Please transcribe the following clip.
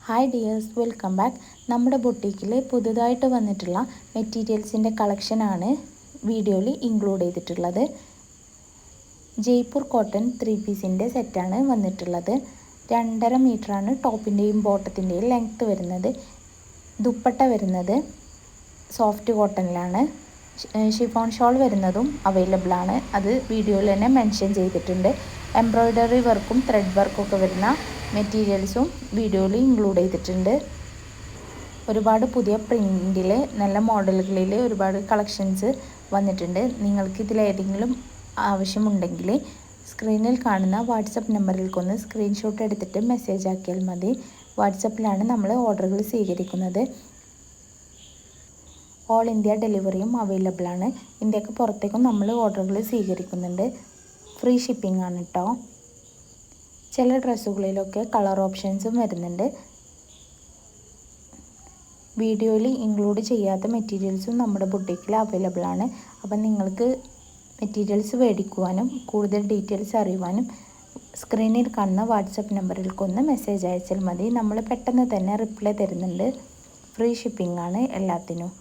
Hi dears, welcome back. നമ്മുടെ ബൊട്ടീക്കിൽ പുതുതായിട്ട് വന്നിട്ടുള്ള മെറ്റീരിയൽസിൻ്റെ കളക്ഷനാണ് വീഡിയോയിൽ ഇൻക്ലൂഡ് ചെയ്തിട്ടുള്ളത്. ജയ്പൂർ കോട്ടൺ 3 പീസിൻ്റെ സെറ്റാണ് വന്നിട്ടുള്ളത്. 2.5 മീറ്ററാണ് ടോപ്പിൻ്റെയും ബോട്ടത്തിൻ്റെയും ലെങ്ത്ത് വരുന്നത്. ദുപ്പട്ട വരുന്നത് സോഫ്റ്റ് കോട്ടണിലാണ്. ഷിഫോൺ ഷോൾ വരുന്നതും അവൈലബിൾ ആണ്. അത് വീഡിയോയിൽ തന്നെ മെൻഷൻ ചെയ്തിട്ടുണ്ട്. എംബ്രോയ്ഡറി വർക്കും ത്രെഡ് വർക്കും ഒക്കെ വരുന്ന മെറ്റീരിയൽസും വീഡിയോയിൽ ഇൻക്ലൂഡ് ചെയ്തിട്ടുണ്ട്. ഒരുപാട് പുതിയ പ്രിൻറ്റിൽ നല്ല മോഡലുകളിൽ ഒരുപാട് കളക്ഷൻസ് വന്നിട്ടുണ്ട്. നിങ്ങൾക്ക് ഇതിലേതെങ്കിലും ആവശ്യമുണ്ടെങ്കിൽ സ്ക്രീനിൽ കാണുന്ന വാട്സപ്പ് നമ്പറിലേക്കൊന്ന് സ്ക്രീൻഷോട്ട് എടുത്തിട്ട് മെസ്സേജ് ആക്കിയാൽ മതി. വാട്സപ്പിലാണ് നമ്മൾ ഓർഡറുകൾ സ്വീകരിക്കുന്നത്. ഓൾ ഇന്ത്യ ഡെലിവറിയും അവൈലബിൾ ആണ്. ഇന്ത്യക്ക് പുറത്തേക്കും നമ്മൾ ഓർഡറുകൾ സ്വീകരിക്കുന്നുണ്ട്. ഫ്രീ ഷിപ്പിംഗ് ആണ് കേട്ടോ. ചില ഡ്രസ്സുകളിലൊക്കെ കളർ ഓപ്ഷൻസും വരുന്നുണ്ട്. വീഡിയോയിൽ ഇൻക്ലൂഡ് ചെയ്യാത്ത മെറ്റീരിയൽസും നമ്മുടെ ബുട്ടീക്കിൽ അവൈലബിൾ ആണ്. അപ്പം നിങ്ങൾക്ക് മെറ്റീരിയൽസ് മേടിക്കുവാനും കൂടുതൽ ഡീറ്റെയിൽസ് അറിയുവാനും സ്ക്രീനിൽ കാണുന്ന വാട്സപ്പ് നമ്പറിലേക്കൊന്ന് മെസ്സേജ് അയച്ചാൽ മതി. നമ്മൾ പെട്ടെന്ന് തന്നെ റിപ്ലൈ തരുന്നുണ്ട്. ഫ്രീ ഷിപ്പിംഗ് ആണ് എല്ലാത്തിനും.